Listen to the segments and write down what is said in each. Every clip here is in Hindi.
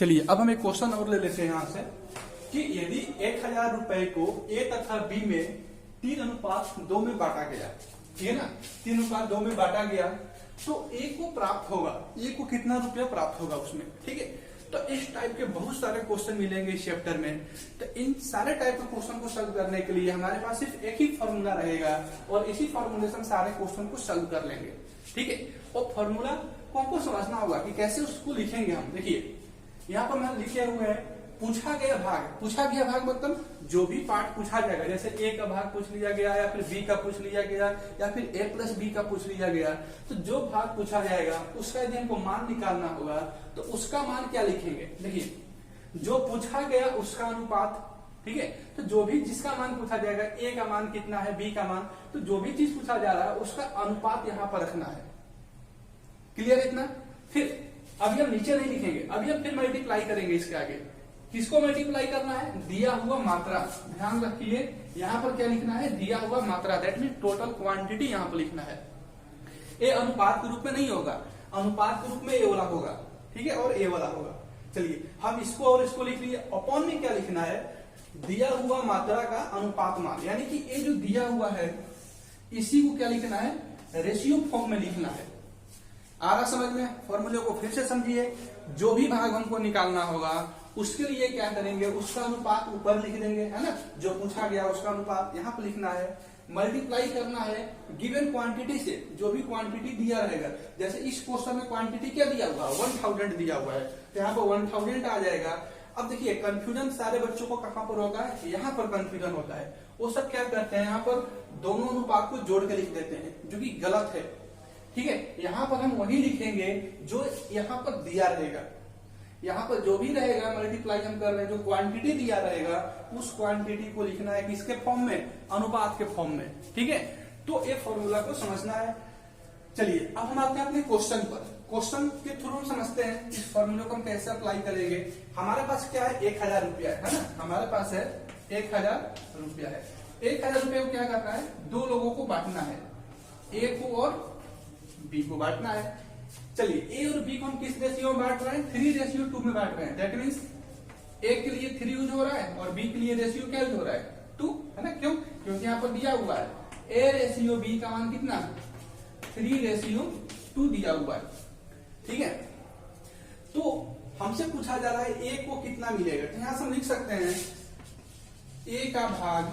चलिए अब हम एक क्वेश्चन और ले लेते हैं यहाँ से कि यदि 1000 रुपए को ए तथा बी में 3:2 में बांटा गया, ठीक है ना, 3:2 में बांटा गया तो ए को प्राप्त होगा, ए को कितना रुपया प्राप्त होगा उसमें, ठीक है। तो इस टाइप के बहुत सारे क्वेश्चन मिलेंगे इस चैप्टर में। तो इन सारे टाइप के क्वेश्चन को सॉल्व करने के लिए हमारे पास सिर्फ एक ही फॉर्मूला रहेगा और इसी फॉर्मूले से हम सारे क्वेश्चन को सॉल्व कर लेंगे, ठीक है। और फॉर्मूला को हमको समझना होगा कि कैसे उसको लिखेंगे हम। देखिए यहाँ पर मैंने लिखे हुए हैं पूछा गया भाग मतलब जो भी पार्ट पूछा जाएगा, जैसे ए का भाग पूछ लिया गया या फिर बी का पूछ लिया गया या फिर ए प्लस बी का पूछ लिया गया, तो जो भाग पूछा जाएगा उसका यदि हमको मान निकालना होगा तो उसका मान क्या लिखेंगे। देखिए जो पूछा गया उसका अनुपात, ठीक है। तो जो भी जिसका मान पूछा जाएगा, ए का मान कितना है, बी का मान, तो जो भी चीज पूछा जा रहा है उसका अनुपात यहाँ पर रखना है। क्लियर इतना। फिर अभी हम नीचे नहीं लिखेंगे, अभी हम फिर मल्टीप्लाई करेंगे इसके आगे। किसको मल्टीप्लाई करना है, दिया हुआ मात्रा। ध्यान रखिए यहाँ पर क्या लिखना है, दिया हुआ मात्रा, दैट मीन टोटल क्वांटिटी यहाँ पर लिखना है। ए अनुपात के रूप में नहीं होगा, अनुपात के रूप में ए वाला होगा, ठीक है, और ए वाला होगा। चलिए हम इसको और इसको लिख लिए। अपॉन में क्या लिखना है, दिया हुआ मात्रा का अनुपात मान, यानी कि ये जो दिया हुआ है इसी को क्या लिखना है, रेशियो फॉर्म में लिखना है। आ रहा समझ में। फॉर्मूले को फिर से समझिए। जो भी भाग हमको निकालना होगा उसके लिए क्या करेंगे, उसका अनुपात ऊपर लिख देंगे, है ना, जो पूछा गया उसका अनुपात यहाँ पर लिखना है। मल्टीप्लाई करना है गिवन क्वांटिटी से, जो भी क्वांटिटी दिया रहेगा। जैसे इस क्वेश्चन में क्वांटिटी क्या दिया हुआ है, 1000 दिया हुआ है, तो यहाँ पर 1000 आ जाएगा। अब देखिए कंफ्यूजन सारे बच्चों को कहाँ पर होगा है, यहाँ पर कंफ्यूजन होता है। वो सब क्या करते हैं, यहाँ पर दोनों अनुपात को जोड़ के लिख देते हैं, जो कि गलत है, ठीक है। यहाँ पर हम वही लिखेंगे जो यहाँ पर दिया रहेगा। यहाँ पर जो भी रहेगा मल्टीप्लाई हम कर रहे हैं, जो क्वांटिटी दिया रहेगा उस क्वांटिटी को लिखना है किसके फॉर्म में, अनुपात के फॉर्म में, ठीक है। तो ये फॉर्मूला को समझना है। चलिए अब हम आते हैं अपने क्वेश्चन पर। क्वेश्चन के थ्रू हम समझते हैं इस फॉर्मूले को हम कैसे अप्लाई करेंगे। हमारे पास क्या है, 1000 रुपया है ना, हमारे पास है 1000 रुपया है। 1000 रुपये को क्या करना है, दो लोगों को बांटना है, ए को और बी को बांटना है। चलिए ए और बी को हम किस रेशियो में बांट रहे हैं, 3:2 में बांट रहे हैं। दैट मीन्स ए के लिए 3 यूज हो रहा है और बी के लिए रेशियो क्या यूज हो रहा है, 2, है ना। क्यों, क्योंकि यहाँ पर दिया हुआ है ए रेशियो बी का मान कितना, 3:2 दिया हुआ है, ठीक है। तो हमसे पूछा जा रहा है ए को कितना मिलेगा, तो यहां से हम लिख सकते हैं ए का भाग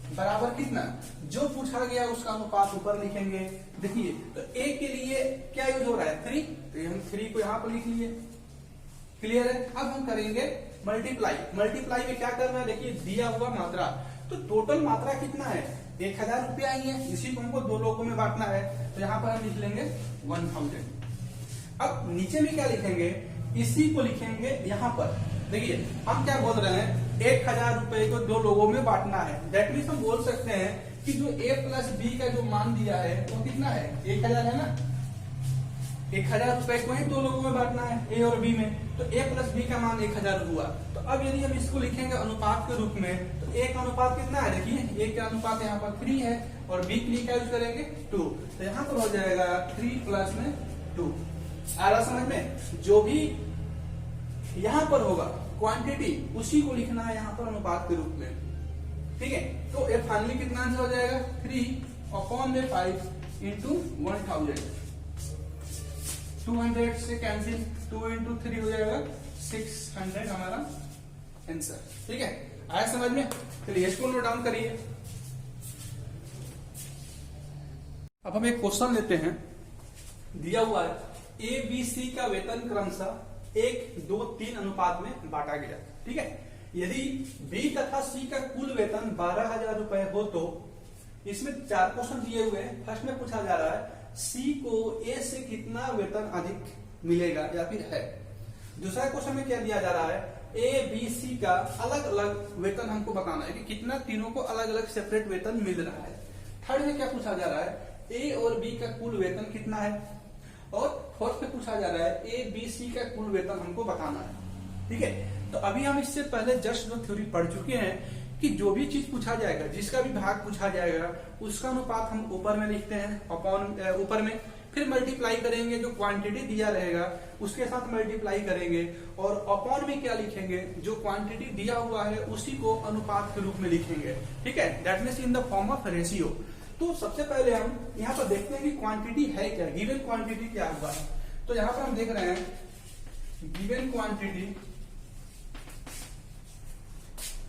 बराबर कितना, जो पूछा गया उसका अनुपात ऊपर लिखेंगे। देखिए तो ए के लिए क्या यूज हो रहा है, 3, तो हम 3 को यहां पर लिख लिए। क्लियर है। अब हम करेंगे मल्टीप्लाई। मल्टीप्लाई में क्या करना है, देखिए दिया हुआ मात्रा, तो टोटल मात्रा कितना है, 1000 रुपया ही है, इसी को हमको दो लोगों में बांटना है, तो यहाँ पर हम लिख लेंगे 1000। अब नीचे में क्या लिखेंगे, इसी को लिखेंगे यहाँ पर। देखिए हम क्या बोल रहे हैं, 1000 रुपए को दो लोगों में बांटना है। दैट मीन्स हम बोल सकते हैं कि जो a प्लस बी का जो मान दिया है वो कितना है, 1000 है ना। 1000 रुपए को ही दो लोगों में बांटना है, ए और बी में, तो a प्लस बी का मान 1000 हुआ। तो अब यदि हम इसको लिखेंगे अनुपात के रूप में, तो a का अनुपात कितना है, देखिए a का अनुपात यहाँ पर 3 है और b के लिए क्या यूज करेंगे, 2, तो यहाँ पर हो जाएगा 3 प्लस में 2। आ रहा समझ में। जो भी यहाँ पर होगा क्वांटिटी उसी को लिखना है यहाँ पर अनुपात के रूप में, ठीक है। तो ये फाइनली कितना आंसर हो जाएगा, 3/5 इंटू 1000। 200 से कैंसिल, 2 इंटू 3 हो जाएगा 600 हमारा आंसर, ठीक है। आया समझ में। चलिए इसको नोट डाउन करिए। अब हम एक क्वेश्चन लेते हैं, दिया हुआ है ए बी सी का वेतन क्रमशः 1, 2, 3 अनुपात में बांटा गया, ठीक है। यदि बी तथा सी का कुल वेतन 12000 रुपए हो तो इसमें 4 क्वेश्चन दिए हुए हैं। फर्स्ट में पूछा जा रहा है सी को ए से कितना वेतन अधिक मिलेगा या फिर है। दूसरा क्वेश्चन में क्या दिया जा रहा है, ए बी सी का अलग अलग वेतन हमको बताना है कि कितना तीनों को अलग अलग सेपरेट वेतन मिल रहा है। थर्ड में क्या पूछा जा रहा है, ए और बी का कुल वेतन कितना है। और फोर्थ में पूछा जा रहा है ए बी सी का कुल वेतन हमको बताना है, ठीक है। तो अभी हम इससे पहले जस्ट जो थ्योरी पढ़ चुके हैं कि जो भी चीज पूछा जाएगा, जिसका भी भाग पूछा जाएगा, उसका अनुपात हम ऊपर में लिखते हैं, अपॉन ऊपर में, फिर मल्टीप्लाई करेंगे, जो क्वांटिटी दिया रहेगा उसके साथ मल्टीप्लाई करेंगे, और अपॉन में क्या लिखेंगे, जो क्वांटिटी दिया हुआ है उसी को अनुपात के रूप में लिखेंगे। ठीक है, that means in the form of ratio. तो सबसे पहले हम यहाँ पर देखते हैं कि क्वांटिटी है क्या, गिवन क्वांटिटी क्या हुआ है। तो यहाँ पर हम देख रहे हैं गिवन क्वांटिटी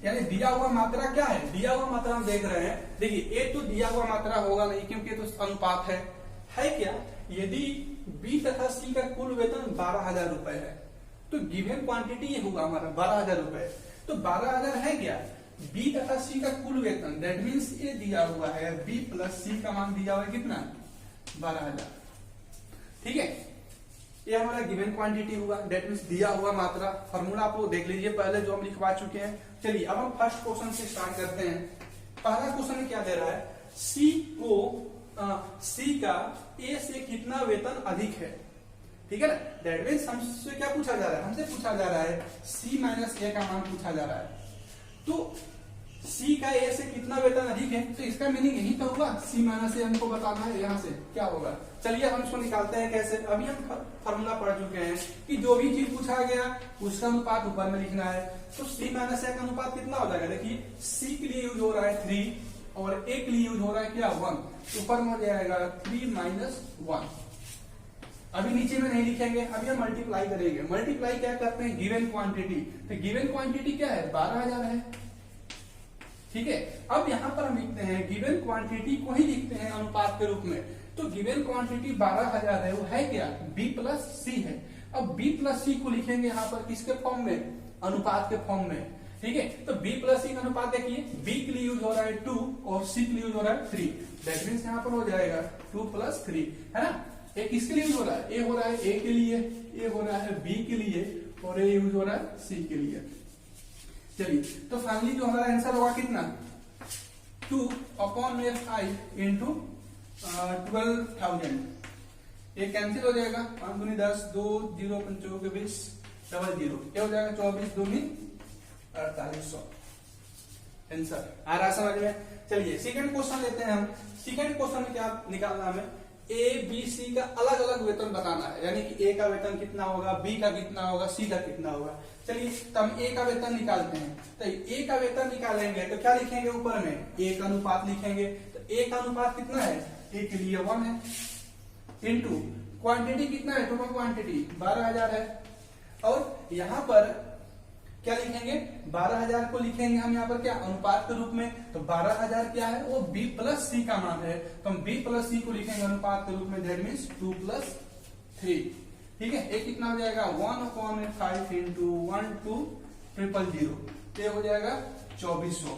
यानी दिया हुआ मात्रा क्या है, दिया हुआ मात्रा हम देख रहे हैं। देखिए ए तो दिया हुआ मात्रा होगा नहीं क्योंकि ये तो अनुपात है क्या, यदि बी तथा सी का कुल वेतन 12,000 रुपए है तो गिवन क्वांटिटी ये होगा हमारा 12,000 रुपए। तो 12,000 है क्या, बी तथा सी का कुल वेतन, दैट मीन्स ये दिया हुआ है बी प्लस सी का मान दिया हुआ है कितना, 12,000। ठीक है, ये हमारा गिवन क्वांटिटी हुआ, दैट मीन्स दिया हुआ मात्रा। फॉर्मूला आप लोग देख लीजिए पहले जो हम लिखवा चुके हैं। चलिए अब हम फर्स्ट क्वेश्चन से स्टार्ट करते हैं। पहला क्वेश्चन में क्या दे रहा है, सी का ए से कितना वेतन अधिक है। ठीक है ना, दैट मीन्स हमसे क्या पूछा जा रहा है, हमसे पूछा जा रहा है सी माइनस ए का मान पूछा जा रहा है। तो सी का ए से कितना वेतन अधिक है, तो इसका मीनिंग यही तो होगा, सी माइनस ए हमको बताना है, यहाँ से क्या होगा। चलिए हम इसको निकालते हैं कैसे। अभी हम फॉर्मूला पढ़ चुके हैं कि जो भी चीज पूछा गया उसका अनुपात ऊपर में लिखना है। तो सी माइनस ए का अनुपात कितना हो जाएगा, देखिए सी के लिए यूज हो रहा है 3 और ए के लिए यूज हो रहा है क्या 1, ऊपर में हो जाएगा 3 माइनस 1। अभी नीचे में नहीं लिखेंगे, अभी हम मल्टीप्लाई करेंगे। मल्टीप्लाई क्या करते हैं, गिवन क्वांटिटी। तो गिवन क्वांटिटी क्या है, 12,000 है। ठीक है, अब यहाँ पर हम लिखते हैं गिवन क्वांटिटी को ही लिखते हैं अनुपात के रूप में। तो गिवन क्वांटिटी 12,000 है, वो है क्या, बी प्लस सी है। अब बी प्लस सी को लिखेंगे यहाँ पर किसके फॉर्म में, अनुपात के फॉर्म में। ठीक है, तो बी प्लस सी का अनुपात देखिए, बी के लिए यूज हो रहा है 2 और सी के लिए यूज हो रहा है 3, दैट मीन्स यहाँ पर हो जाएगा 2 प्लस 3, है ना। ए किसके लिए यूज हो रहा है, ए हो रहा है ए के लिए, ए हो रहा है बी के लिए और ए यूज हो रहा है सी के लिए। चलिए, तो फाइनली जो हमारा आंसर होगा कितना, 2 अपॉन में 5 इंटू 12,000। ये कैंसिल हो जाएगा, 5 दूनी 10, 2 0 5 के 20 00, क्या हो जाएगा 24 दूनी 4800। आंसर आ रहा समझ में। चलिए सेकंड क्वेश्चन लेते हैं हम। सेकंड क्वेश्चन में क्या निकालना हमें, ए बी सी का अलग अलग वेतन बताना है, यानी कि ए का वेतन कितना होगा, बी का कितना होगा, सी का कितना होगा। चलिए तो हम ए का वेतन निकालते हैं। तो ए का वेतन निकालेंगे तो क्या लिखेंगे, ऊपर में ए का अनुपात लिखेंगे। तो ए का अनुपात कितना है, ए के लिए 1 है, इंटू क्वांटिटी कितना है, टोटल क्वांटिटी 12,000 है। और यहाँ पर क्या लिखेंगे, 12,000 को लिखेंगे हम यहाँ पर क्या, अनुपात के रूप में। तो 12,000 क्या है, वो बी प्लस सी का मान है, तो हम बी प्लस सी को लिखेंगे अनुपात के रूप में, दैट मीन्स 2 प्लस 3। ठीक है, एक कितना हो जाएगा 1/5 इंटू 1 2 000, ये हो जाएगा 2400।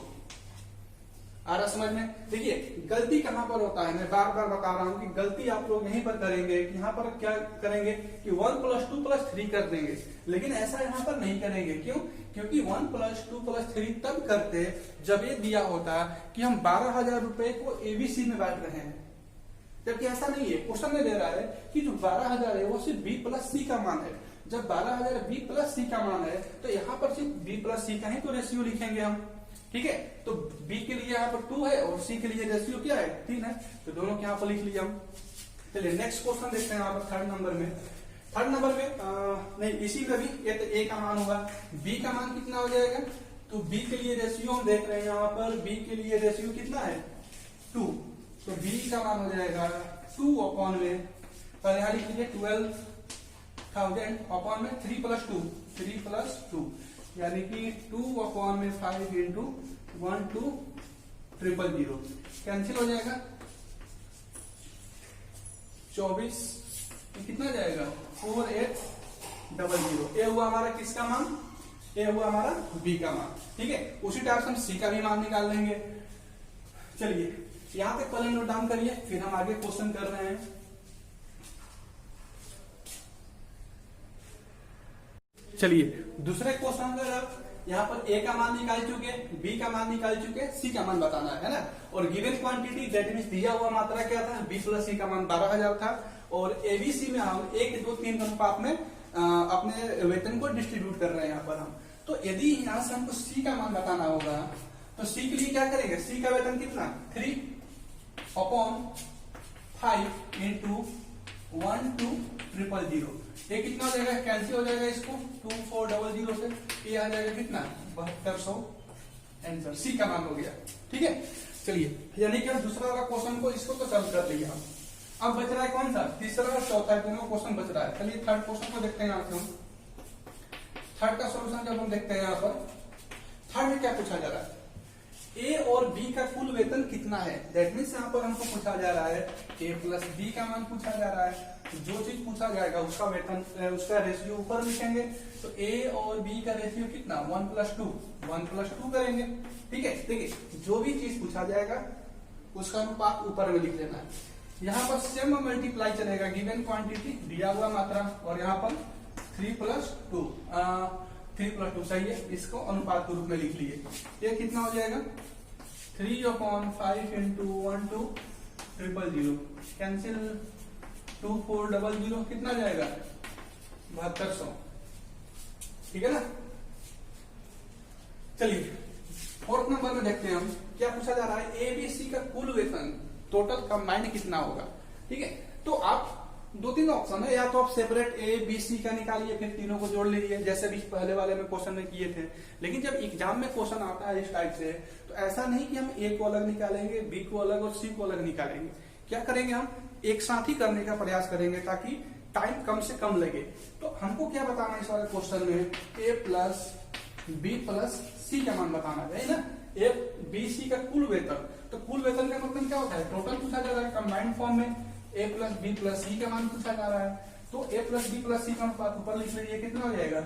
आ रहा समझ में। देखिए गलती कहां पर होता है, मैं बार बार बता रहा हूं कि गलती आप लोग यहीं पर करेंगे कि यहाँ पर क्या करेंगे कि 1 + 2 + 3 कर देंगे, लेकिन ऐसा यहाँ पर नहीं करेंगे। क्यों, क्योंकि 1 + 2 + 3 तब करते जब ये दिया होता कि हम 12,000 रुपए को एबीसी में बांट रहे हैं, जबकि ऐसा नहीं है। क्वेश्चन में दे रहा है कि जो 12,000 है वो सिर्फ बी प्लस सी का मान है। जब 12,000 बी प्लस सी का मान है तो यहाँ पर सिर्फ बी प्लस सी का ही तो रेशियो लिखेंगे हम। ठीक है, तो बी के लिए यहाँ पर 2 है और सी के लिए रेशियो क्या है 3 है, तो दोनों के यहाँ पर लिख लिया हम। चलिए नेक्स्ट क्वेश्चन देखते हैं यहाँ पर थर्ड नंबर में। थर्ड नंबर में नहीं, इसी में भी ये तो ए का मान होगा, बी का मान कितना हो जाएगा, तो बी के लिए रेशियो हम देख रहे हैं यहाँ पर, बी के लिए रेशियो कितना है 2, तो बी का मान हो जाएगा 2 अपॉन में, पर यहाँ लिख लीजिए 12,000 अपॉन में 3 + 2, यानी कि 2 अपॉन में 5 इंटू 1 2 000, कैंसिल हो जाएगा 24, कितना जाएगा 4800। ये हुआ हमारा किसका मान, ये हुआ हमारा बी का मान। ठीक है, उसी टाइप से हम सी का भी मान निकाल लेंगे। चलिए यहां तक पहले नोट डाउन करिए, फिर हम आगे क्वेश्चन कर रहे हैं। चलिए दूसरे क्वेश्चन में आप यहाँ पर ए का मान निकाल चुके, बी का मान निकाल चुके, सी का मान बताना है ना। और गिवन क्वांटिटी दैट मींस दिया हुआ मात्रा क्या था, बी प्लस सी का मान 12,000 था। और एबीसी में हम 1 2 3 अनुपात में अपने वेतन को डिस्ट्रीब्यूट कर रहे हैं यहाँ पर हम। तो यदि यहाँ से हमको सी का मान बताना होगा तो सी के लिए क्या करेंगे, सी का वेतन कितना 3 अपॉन 5 इंटू 1 2 0 0 ये कितना हो जाएगा, कैंसिल हो जाएगा इसको 2 4 0 0 से, ये आ जाएगा कितना 7200, आंसर सी का मान हो गया। ठीक है, चलिए यानी कि हम दूसरा वाला क्वेश्चन को इसको तो सॉल्व कर लिया हम। अब बच रहा है कौन सा, तीसरा और चौथा, दोनों क्वेश्चन बच रहा है। चलिए थर्ड क्वेश्चन को देखते हैं यहाँ से हम। थर्ड का सॉल्यूशन जब हम देखते हैं यहाँ पर, थर्ड में क्या पूछा जा रहा है, ए और बी का कुल वेतन कितना है। दैट मीन्स यहाँ पर हमको पूछा जा रहा है ए प्लस बी का मान पूछा जा रहा है। जो चीज पूछा जाएगा उसका वेतन, उसका रेशियो ऊपर लिखेंगे। तो ए और बी का रेशियो कितना 1+2 करेंगे। ठीक है, देखिए जो भी चीज पूछा जाएगा उसका अनुपात ऊपर में लिख लेना है। यहाँ पर सेम मल्टीप्लाई चलेगा, गिवन क्वांटिटी दिया हुआ मात्रा, और यहाँ पर 3+2 सही है, इसको अनुपात के रूप में लिख लिए। ये कितना हो जाएगा 3/5 × 1 2 0 0 कैंसिल 2 4 0 0 कितना जाएगा 7200। ठीक है ना। चलिए फोर्थ नंबर में देखते हैं हम क्या पूछा जा रहा है, एबीसी का कुल वेतन टोटल कंबाइंड कितना होगा। ठीक है, तो आप दो तीन ऑप्शन है, या तो आप सेपरेट ए बी सी का निकालिए, फिर तीनों को जोड़ लीजिए, जैसे भी पहले वाले में क्वेश्चन में किए थे। लेकिन जब एग्जाम में क्वेश्चन आता है इस टाइप से, तो ऐसा नहीं कि हम ए को अलग निकालेंगे, बी को अलग और सी को अलग निकालेंगे। क्या करेंगे, हम एक साथ ही करने का प्रयास करेंगे ताकि टाइम कम से कम लगे। तो हमको क्या बताना है इस वाले क्वेश्चन में, ए प्लस बी प्लस सी का मान बताना है ना। ए बी सी का कुल वेतन, तो कुल वेतन का मतलब क्या होता है, टोटल पूछा जा रहा है कंबाइंड फॉर्म में। ए प्लस बी प्लस सी का मान पूछा जा रहा है, तो ए प्लस बी प्लस सी का अनुपात ऊपर लिख लीजिए, कितना हो जाएगा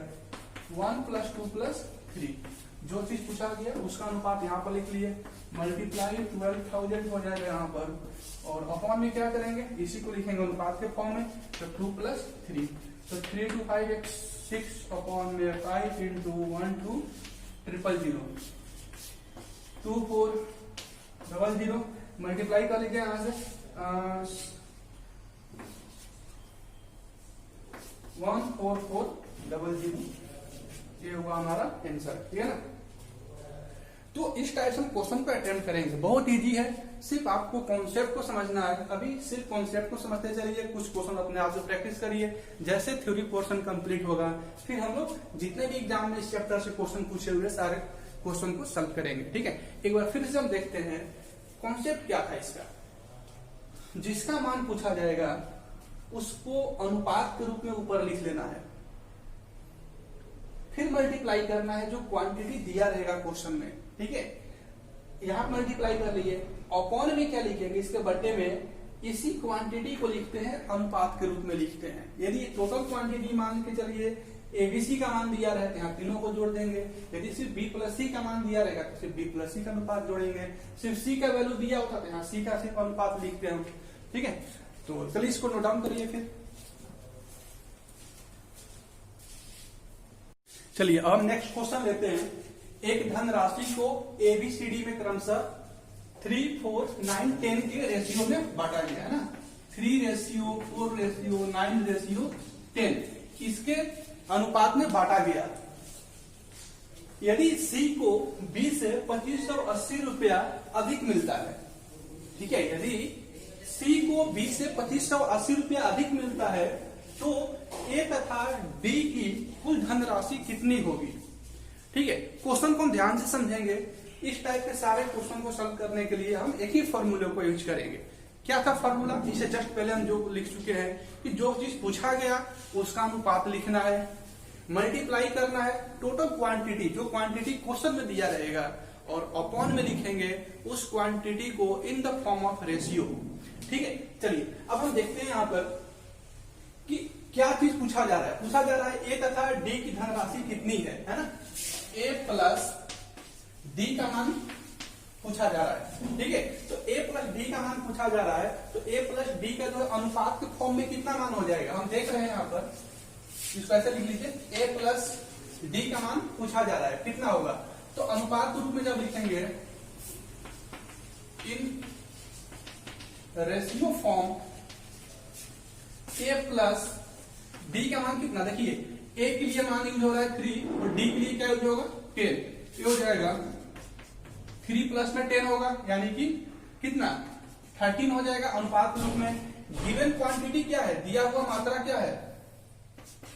1+2+3। जो चीज पूछा गया उसका अनुपात यहाँ पर लिख लिए, मल्टीप्लाई 12,000 हो जाएगा यहाँ पर, और अपॉन में क्या करेंगे, इसी को लिखेंगे अनुपात के फॉर्म में, तो 2+3, तो 3 2 5 6 अपॉन में 5 × 1 2 0 0 2 4 0 0 मल्टीप्लाई कर लीजिए यहाँ से 14400, ये हुआ हमारा आंसर। ठीक है ना। तो इस टाइप से हम क्वेश्चन को अटेम्प्ट करेंगे, बहुत इजी है, सिर्फ आपको कॉन्सेप्ट को समझना है। अभी सिर्फ कॉन्सेप्ट को समझते चलिए, कुछ क्वेश्चन अपने आप से प्रैक्टिस करिए। जैसे थ्योरी पोर्शन कंप्लीट होगा, फिर हम लोग जितने भी एग्जाम में इस चैप्टर से क्वेश्चन पूछे हुए सारे क्वेश्चन को सॉल्व करेंगे। ठीक है, एक बार फिर से हम देखते हैं कॉन्सेप्ट क्या था इसका। जिसका मान पूछा जाएगा उसको अनुपात के रूप में ऊपर लिख लेना है, फिर मल्टीप्लाई करना है जो क्वांटिटी दिया रहेगा क्वेश्चन में। ठीक है, यहां मल्टीप्लाई कर लिए, अपॉन में क्या लिखेंगे, इसके बट्टे में इसी क्वांटिटी को लिखते हैं, अनुपात के रूप में लिखते हैं। यदि टोटल क्वांटिटी मान के चलिए एबीसी का मान दिया रहता है, यहाँ तीनों को जोड़ देंगे। यदि सिर्फ बी प्लस सी का मान दिया रहेगा तो सिर्फ बी प्लस सी का अनुपात जोड़ेंगे। सिर्फ सी का वैल्यू दिया होता है, यहाँ सी का सिर्फ अनुपात लिखते हैं। ठीक है, तो चलिए इसको नोट डाउन करिए। फिर चलिए अब हम नेक्स्ट क्वेश्चन लेते हैं। एक धनराशि को एबीसीडी में क्रमशः 3 4 9 10 के रेशियो में बांटा गया है ना। 3:4:9:10 इसके अनुपात में बांटा गया। यदि सी को बी से 2580 रुपया अधिक मिलता है, ठीक है, यदि सी को बी से 2580 रुपया अधिक मिलता है, तो ए तथा डी की कुल धनराशि कितनी होगी। ठीक है, क्वेश्चन को हम ध्यान से समझेंगे। इस टाइप के सारे क्वेश्चन को सॉल्व करने के लिए हम एक ही फॉर्मूले को यूज करेंगे। क्या था फॉर्मूला, इसे जस्ट पहले हम जो लिख चुके हैं कि जो चीज पूछा गया उसका अनुपात लिखना है, मल्टीप्लाई करना है टोटल क्वांटिटी, जो क्वांटिटी क्वेश्चन में दिया रहेगा, और अपॉन में लिखेंगे उस क्वांटिटी को in the form of ratio. ठीक है, चलिए अब हम देखते हैं यहाँ पर कि क्या चीज पूछा जा रहा है। पूछा जा रहा है ए तथा डी की धनराशि कितनी है ना। ए प्लस डी का मान पूछा जा रहा है। ठीक है, तो ए प्लस डी का मान पूछा जा रहा है, तो ए प्लस डी का जो अनुपात के फॉर्म में कितना मान हो जाएगा, हम देख रहे हैं यहाँ पर, इसको ऐसे लिख लीजिए। ए प्लस डी का मान पूछा जा रहा है, कितना होगा, तो अनुपात के रूप में जब लिखेंगे in ratio form A plus D का मान कितना, देखिए ए के लिए मान यूज हो रहा है 3 और डी के लिए क्या यूज होगा 10, ये हो जाएगा 3 + में 10 होगा, यानी कि कितना 13 हो जाएगा अनुपात के रूप में। गिवन क्वांटिटी क्या है, दिया हुआ मात्रा क्या है,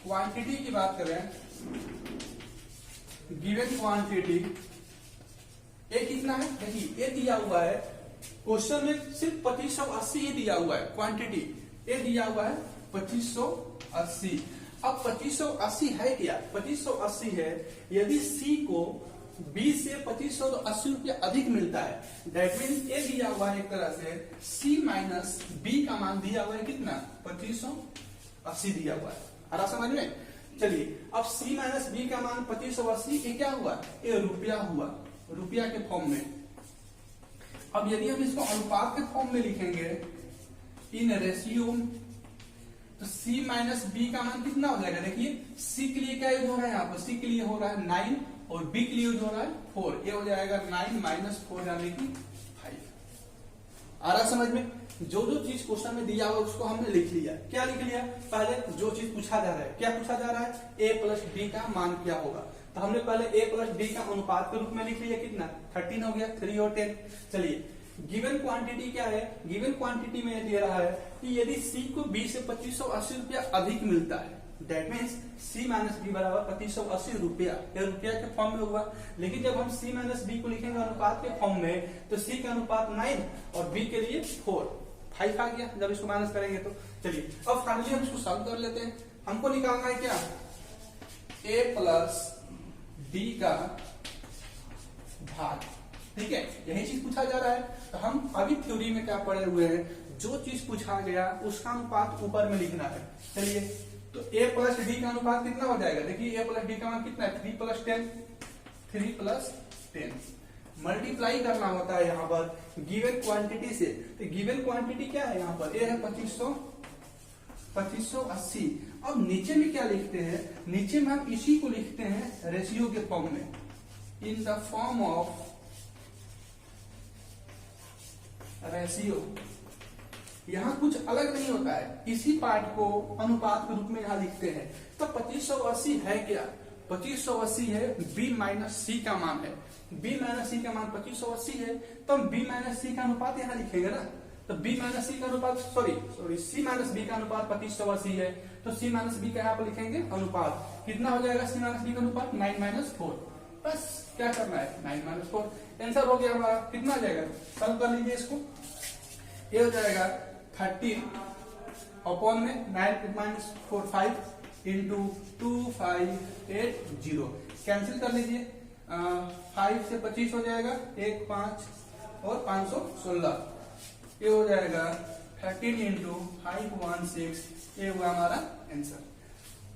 क्वांटिटी की बात करें, गिवन क्वांटिटी ए कितना है, देखिए ए दिया हुआ है क्वेश्चन में, सिर्फ 2580 ही दिया हुआ है, क्वांटिटी ए दिया हुआ है 2580। अब 2580 है क्या, 2580 है, यदि सी को बी से 2580 रुपया अधिक मिलता है, दैट मीन ए दिया हुआ है एक तरह से, सी माइनस बी का मान दिया हुआ है कितना, 2580 दिया हुआ है। आ रहा समझ में? चलिए अब सी माइनस बी का मान 2580, ये क्या हुआ, ये रुपया हुआ, रुपया के फॉर्म में। अब यदि हम इसको अनुपात के फॉर्म में लिखेंगे इन रेशियो, तो c माइनस बी का मान कितना हो जाएगा, देखिए c के लिए क्या यूज हो रहा है, यहाँ पर c के लिए हो रहा है 9 और b के लिए यूज हो रहा है 4, ये हो जाएगा 9 माइनस 4 यानी कि 5। आ रहा समझ में? जो जो चीज क्वेश्चन में दिया हुआ उसको हमने लिख लिया। क्या लिख लिया, पहले जो चीज पूछा जा रहा है, क्या पूछा जा रहा है, a प्लस b का मान क्या होगा, तो हमने पहले a प्लस b का अनुपात के रूप में लिख लिया, कितना 13 हो गया, 3 और 10। चलिए गिवन क्वांटिटी क्या है, गिवन क्वांटिटी में दे रहा है कि यदि C को B से 2580 रुपया अधिक मिलता है, that means C minus B बराबर 2580 रुपया, ये रुपया के फॉर्म में होगा। लेकिन जब हम C माइनस बी को लिखेंगे अनुपात के फॉर्म में, तो C का अनुपात 9 और B के लिए 5 आ गया जब इसको माइनस करेंगे तो। चलिए अब फाइनली हम इसको सॉल्व कर लेते हैं। हमको निकालना है क्या, A प्लस B का भाग, ठीक है, यही चीज पूछा जा रहा है। तो हम अभी थ्योरी में क्या पढ़े हुए हैं, जो चीज पूछा गया उसका अनुपात ऊपर में लिखना है। चलिए तो a प्लस डी का अनुपात कितना हो जाएगा, देखिए a प्लस डी का मान कितना है, 3 प्लस 10, 3 प्लस 10 मल्टीप्लाई करना होता है यहाँ पर गिवन क्वांटिटी से। तो गिवन क्वांटिटी क्या है, यहाँ पर a है 2580। अब नीचे में क्या लिखते हैं, नीचे में हम इसी को लिखते हैं रेशियो के फॉर्म में, in the form of ratio. यहाँ कुछ अलग नहीं होता है, इसी पार्ट को अनुपात के रूप में यहाँ लिखते हैं। तो 2580 है क्या, 2580 है b माइनस सी का मान है, b माइनस सी का मान 2580 है, तो हम b माइनस सी का अनुपात यहाँ लिखेंगे ना। तो b माइनस सी का अनुपात सॉरी c माइनस b का अनुपात 2580 है, तो c माइनस b का यहाँ पर लिखेंगे अनुपात, कितना हो जाएगा c माइनस b का अनुपात 9 माइनस 4। बस क्या करना है, 9 माइनस 4 आंसर हो गया हमारा। कितना आ जाएगा, सॉल्व कर लीजिए इसको, ये हो जाएगा 13 अपॉन में 9 माइनस 4 5 इंटू 2580, कैंसिल कर लीजिए, 5 से 25 हो जाएगा, 1 5 और 516, ये हो जाएगा 13 इंटू 516, ये हुआ हमारा आंसर।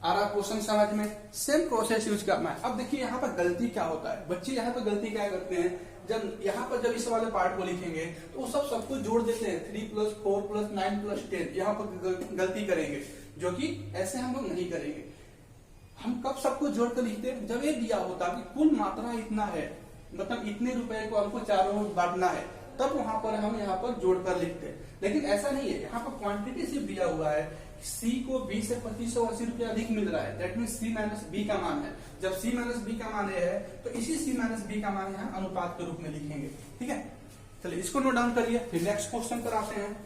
आ रहा क्वेश्चन समझ में? सेम प्रोसेस यूज करना है। अब देखिए यहाँ पर गलती क्या होता है, बच्चे यहाँ पर गलती क्या करते हैं, जब यहाँ पर जब इस वाले पार्ट को लिखेंगे तो वो सब कुछ जोड़ देते हैं, 3 प्लस 4 प्लस 9 प्लस 10, यहाँ पर गलती करेंगे, जो कि ऐसे हम लोग नहीं करेंगे। हम कब सब कुछ जोड़ कर लिखते हैं, जब ये दिया होता कि कुल मात्रा इतना है, मतलब इतने रुपए को हमको चारों ओर बांटना है, तब वहां पर हम यहाँ पर जोड़कर लिखते हैं। लेकिन ऐसा नहीं है, यहाँ पर क्वांटिटी सिर्फ दिया हुआ है, C को B से 2580 रुपया अधिक मिल रहा है, that mean C minus B का मान है। जब C माइनस B का मान है तो इसी C माइनस B का मान यहाँ अनुपात के रूप में लिखेंगे, ठीक है। चलिए इसको नोट डाउन करिए, फिर नेक्स्ट क्वेश्चन पर आते हैं।